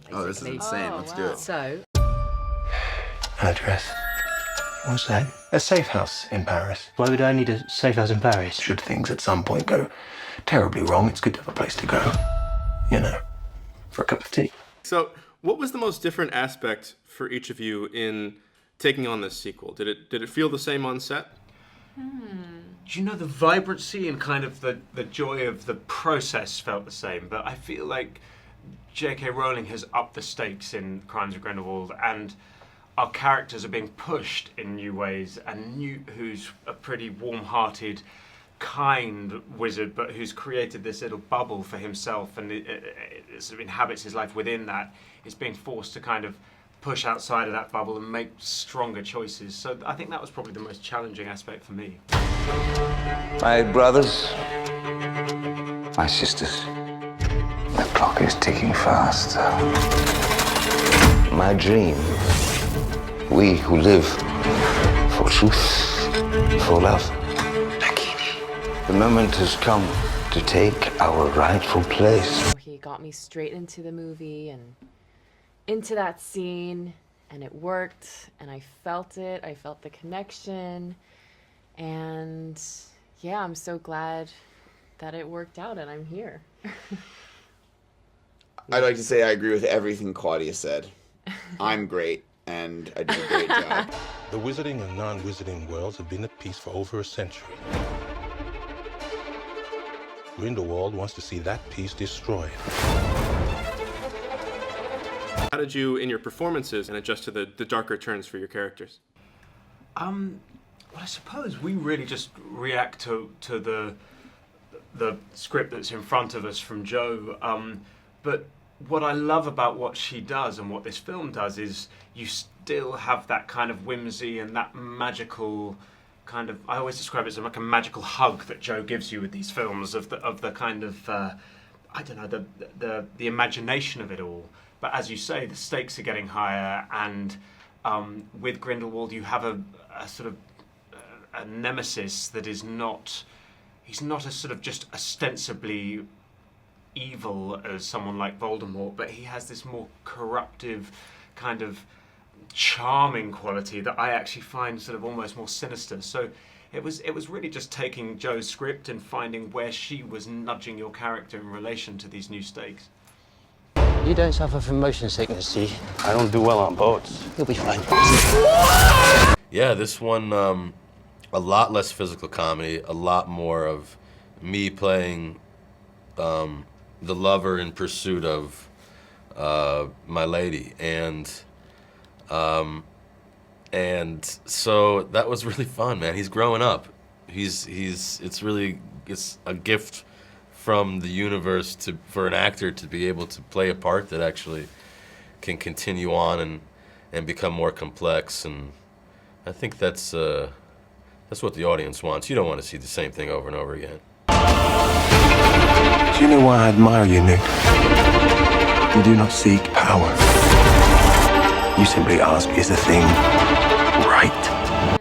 basically. Oh, this is insane. Let's do it. So... Address. What's that? A safe house in Paris. Why would I need a safe house in Paris? Should things at some point go terribly wrong, it's good to have a place to go. You know, for a cup of tea. So, what was the most different aspect for each of you in taking on this sequel? Did it feel the same on set? Do you know, the vibrancy and kind of the joy of the process felt the same, but I feel like JK Rowling has upped the stakes in Crimes of Grindelwald, and our characters are being pushed in new ways, and Newt, who's a pretty warm-hearted, kind wizard, but who's created this little bubble for himself and it sort of inhabits his life within that, is being forced to kind of push outside of that bubble and make stronger choices. So I think that was probably the most challenging aspect for me. My brothers, my sisters, the clock is ticking fast. My dream, we who live for truth, for love. The moment has come to take our rightful place. He got me straight into the movie and into that scene, and it worked, and I felt it. I felt the connection, and yeah, I'm so glad that it worked out and I'm here. I'd like to say I agree with everything Claudia said. I'm great, and I did a great job. The wizarding and non-wizarding worlds have been at peace for over a century. Grindelwald wants to see that peace destroyed. How did you, in your performances, and adjust to the darker turns for your characters? Well, I suppose we really just react to the script that's in front of us from Jo. But what I love about what she does and what this film does is you still have that kind of whimsy and that magical kind of, I always describe it as like a magical hug that Jo gives you with these films of the kind of, I don't know, the imagination of it all. But as you say, the stakes are getting higher, and with Grindelwald you have a sort of a nemesis that is not, he's not a sort of just ostensibly evil as someone like Voldemort, but he has this more corruptive kind of charming quality that I actually find sort of almost more sinister. So it was really just taking Jo's script and finding where she was nudging your character in relation to these new stakes. You don't suffer from motion sickness, see? I don't do well on boats. You'll be fine. Yeah, this one, a lot less physical comedy, a lot more of me playing the lover in pursuit of my lady, and so that was really fun, man. He's growing up. It's a gift from the universe for an actor to be able to play a part that actually can continue on and become more complex, and I think that's what the audience wants. You don't want to see the same thing over and over again. Do you know why I admire you, Nick? You do not seek power. You simply ask, is the thing right?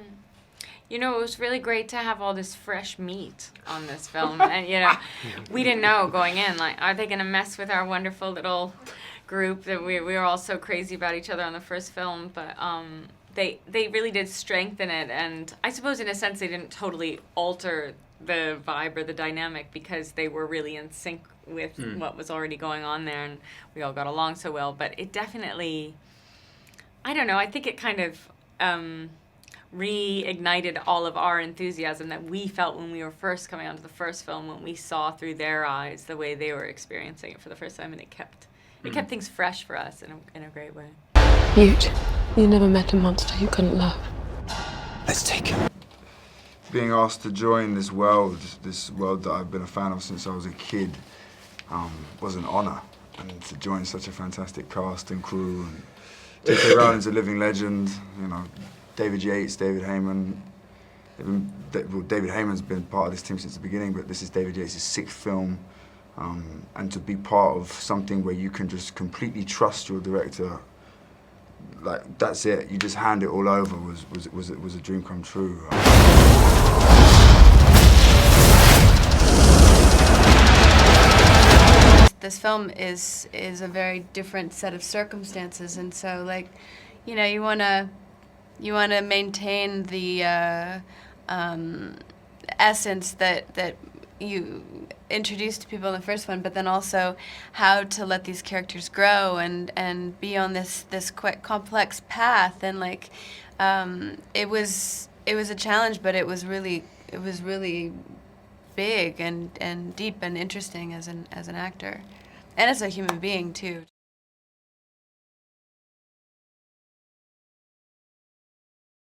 You know, it was really great to have all this fresh meat on this film. And, you know, we didn't know going in, like, are they going to mess with our wonderful little group that we were all so crazy about each other on the first film? But they really did strengthen it. And I suppose, in a sense, they didn't totally alter the vibe or the dynamic because they were really in sync with what was already going on there. And we all got along so well. But it definitely, I don't know, I think it kind of reignited all of our enthusiasm that we felt when we were first coming onto the first film, when we saw through their eyes the way they were experiencing it for the first time, and it kept things fresh for us in a great way. Newt, you never met a monster you couldn't love. Let's take him. Being asked to join this world that I've been a fan of since I was a kid, was an honor, and to join such a fantastic cast and crew. And JK Rowling's a living legend, you know. David Yates, David Heyman. David Heyman's been part of this team since the beginning, but this is David Yates' 6th film. And to be part of something where you can just completely trust your director, like, that's it. You just hand it all over was a dream come true. this film is a very different set of circumstances, and so like, you know, you wanna maintain the essence that you introduced to people in the first one, but then also how to let these characters grow and be on this quite complex path, and like it was a challenge, but it was really big and deep and interesting as an actor and as a human being too.